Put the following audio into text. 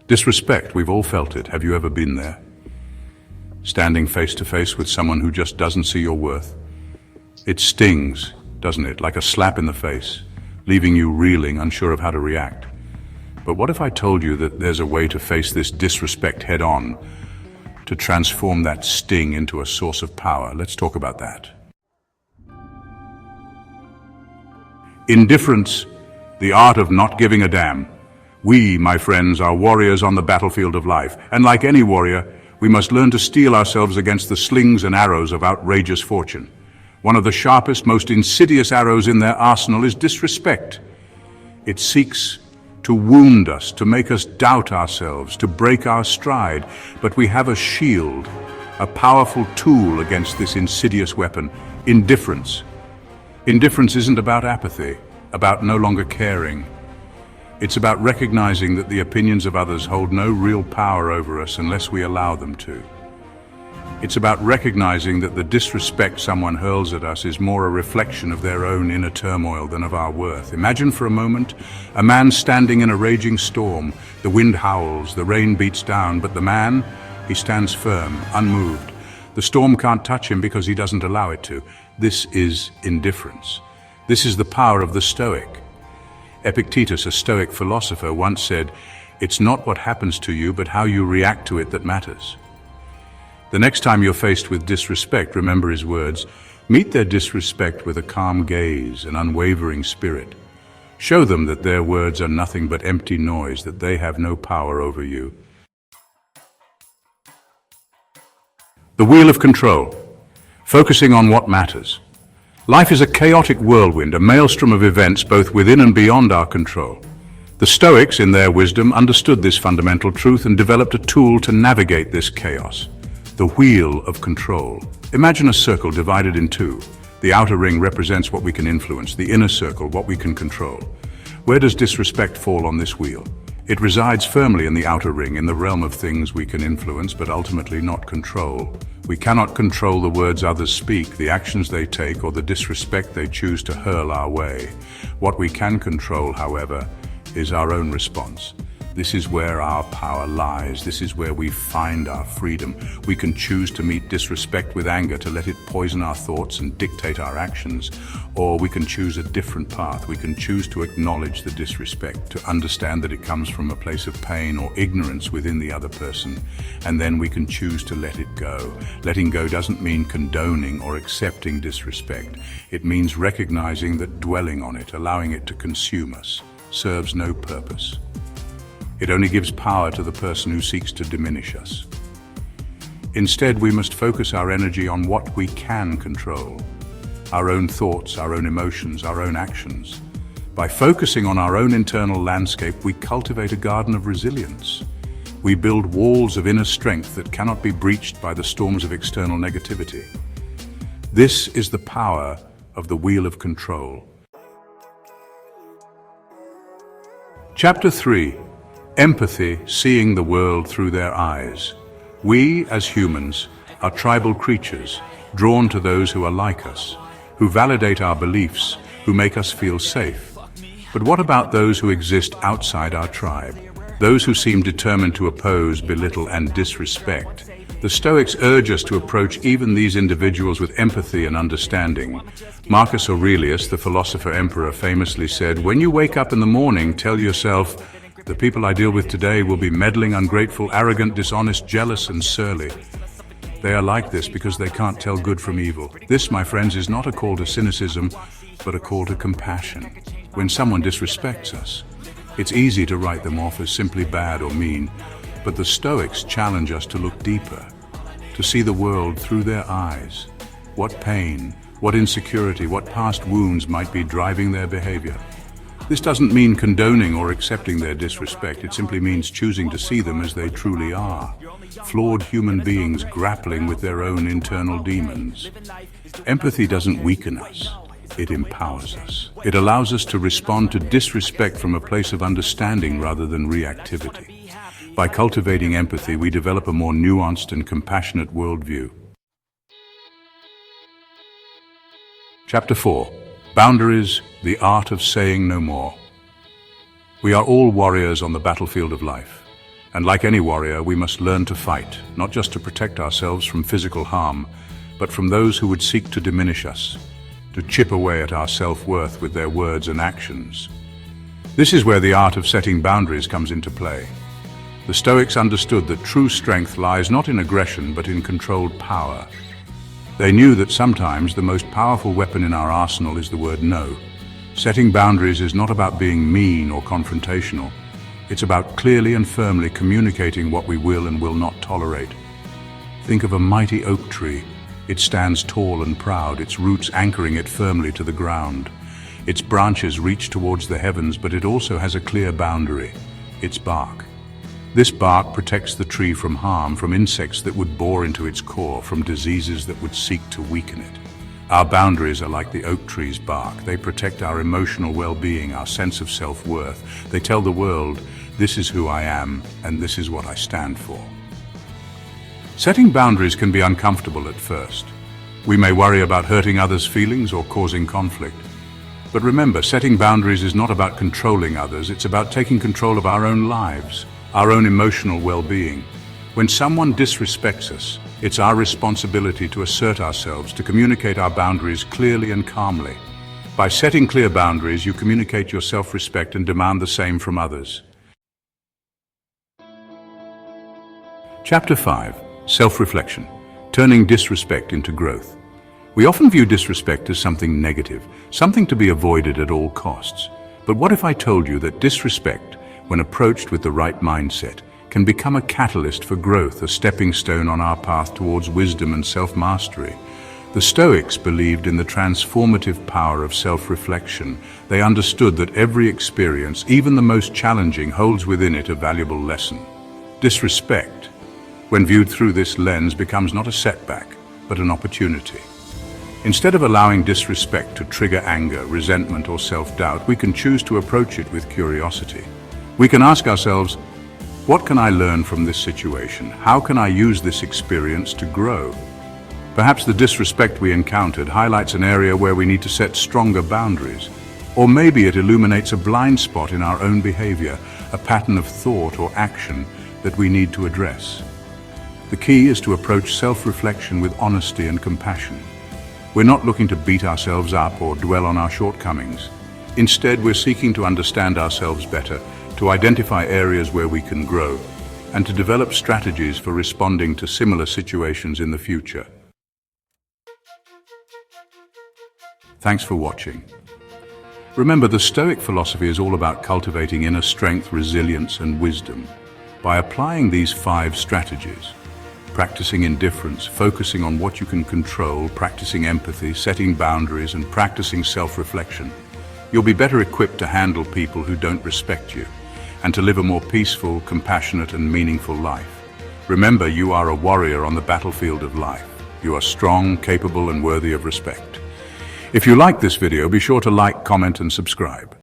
Disrespect, we've all felt it. Have you ever been there? Standing face to face with someone who just doesn't see your worth. It stings, doesn't it? Like a slap in the face, leaving you reeling, unsure of how to react. But what if I told you that there's a way to face this disrespect head on, to transform that sting into a source of power? Let's talk about that. Indifference, the art of not giving a damn. We, my friends, are warriors on the battlefield of life, and like any warrior, we must learn to steel ourselves against the slings and arrows of outrageous fortune. One of the sharpest, most insidious arrows in their arsenal is disrespect. It seeks to wound us, to make us doubt ourselves, to break our stride. But we have a shield, a powerful tool against this insidious weapon: indifference. Indifference isn't about apathy, about no longer caring. It's about recognizing that the opinions of others hold no real power over us unless we allow them to. It's about recognizing that the disrespect someone hurls at us is more a reflection of their own inner turmoil than of our worth. Imagine for a moment a man standing in a raging storm. The wind howls, the rain beats down, but the man, he stands firm, unmoved. The storm can't touch him because he doesn't allow it to. This is indifference. This is the power of the Stoic. Epictetus, a Stoic philosopher, once said, "It's not what happens to you, but how you react to it that matters." The next time you're faced with disrespect, remember his words. Meet their disrespect with a calm gaze, an unwavering spirit. Show them that their words are nothing but empty noise, that they have no power over you. The wheel of control, focusing on what matters. Life is a chaotic whirlwind, a maelstrom of events both within and beyond our control. The Stoics, in their wisdom, understood this fundamental truth and developed a tool to navigate this chaos. The wheel of control. Imagine a circle divided in two. The outer ring represents what we can influence, the inner circle, what we can control. Where does disrespect fall on this wheel? It resides firmly in the outer ring, in the realm of things we can influence, but ultimately not control. We cannot control the words others speak, the actions they take, or the disrespect they choose to hurl our way. What we can control, however, is our own response. This is where our power lies. This is where we find our freedom. We can choose to meet disrespect with anger, to let it poison our thoughts and dictate our actions. Or we can choose a different path. We can choose to acknowledge the disrespect, to understand that it comes from a place of pain or ignorance within the other person. And then we can choose to let it go. Letting go doesn't mean condoning or accepting disrespect. It means recognizing that dwelling on it, allowing it to consume us, serves no purpose. It only gives power to the person who seeks to diminish us. Instead, we must focus our energy on what we can control: our own thoughts, our own emotions, our own actions. By focusing on our own internal landscape, we cultivate a garden of resilience. We build walls of inner strength that cannot be breached by the storms of external negativity. This is the power of the wheel of control. Chapter 3. Empathy, seeing the world through their eyes. We, as humans, are tribal creatures, drawn to those who are like us, who validate our beliefs, who make us feel safe. But what about those who exist outside our tribe? Those who seem determined to oppose, belittle, and disrespect. The Stoics urge us to approach even these individuals with empathy and understanding. Marcus Aurelius, the philosopher emperor, famously said, "When you wake up in the morning, tell yourself, the people I deal with today will be meddling, ungrateful, arrogant, dishonest, jealous, and surly. They are like this because they can't tell good from evil." This, my friends, is not a call to cynicism, but a call to compassion. When someone disrespects us, it's easy to write them off as simply bad or mean, but the Stoics challenge us to look deeper, to see the world through their eyes. What pain, what insecurity, what past wounds might be driving their behavior? This doesn't mean condoning or accepting their disrespect. It simply means choosing to see them as they truly are. Flawed human beings grappling with their own internal demons. Empathy doesn't weaken us. It empowers us. It allows us to respond to disrespect from a place of understanding rather than reactivity. By cultivating empathy, we develop a more nuanced and compassionate worldview. Chapter 4. Boundaries, the art of saying no more. We are all warriors on the battlefield of life. And like any warrior, we must learn to fight, not just to protect ourselves from physical harm, but from those who would seek to diminish us, to chip away at our self-worth with their words and actions. This is where the art of setting boundaries comes into play. The Stoics understood that true strength lies not in aggression, but in controlled power. They knew that sometimes the most powerful weapon in our arsenal is the word no. Setting boundaries is not about being mean or confrontational. It's about clearly and firmly communicating what we will and will not tolerate. Think of a mighty oak tree. It stands tall and proud, its roots anchoring it firmly to the ground. Its branches reach towards the heavens, but it also has a clear boundary, its bark. This bark protects the tree from harm, from insects that would bore into its core, from diseases that would seek to weaken it. Our boundaries are like the oak tree's bark. They protect our emotional well-being, our sense of self-worth. They tell the world, this is who I am, and this is what I stand for. Setting boundaries can be uncomfortable at first. We may worry about hurting others' feelings or causing conflict. But remember, setting boundaries is not about controlling others, it's about taking control of our own lives, our own emotional well-being. When someone disrespects us, it's our responsibility to assert ourselves, to communicate our boundaries clearly and calmly. By setting clear boundaries, you communicate your self-respect and demand the same from others. Chapter 5. Self-reflection. Turning disrespect into growth. We often view disrespect as something negative, something to be avoided at all costs. But what if I told you that disrespect, when approached with the right mindset, can become a catalyst for growth, a stepping stone on our path towards wisdom and self-mastery? The Stoics believed in the transformative power of self-reflection. They understood that every experience, even the most challenging, holds within it a valuable lesson. Disrespect, when viewed through this lens, becomes not a setback, but an opportunity. Instead of allowing disrespect to trigger anger, resentment, or self-doubt, we can choose to approach it with curiosity. We can ask ourselves, what can I learn from this situation? How can I use this experience to grow? Perhaps the disrespect we encountered highlights an area where we need to set stronger boundaries. Or maybe it illuminates a blind spot in our own behavior, a pattern of thought or action that we need to address. The key is to approach self-reflection with honesty and compassion. We're not looking to beat ourselves up or dwell on our shortcomings. Instead, we're seeking to understand ourselves better, to identify areas where we can grow, and to develop strategies for responding to similar situations in the future. Thanks for watching. Remember, the Stoic philosophy is all about cultivating inner strength, resilience, and wisdom. By applying these 5 strategies, practicing indifference, focusing on what you can control, practicing empathy, setting boundaries, and practicing self-reflection, you'll be better equipped to handle people who don't respect you, and to live a more peaceful, compassionate, and meaningful life. Remember, you are a warrior on the battlefield of life. You are strong, capable, and worthy of respect. If you like this video, be sure to like, comment, and subscribe.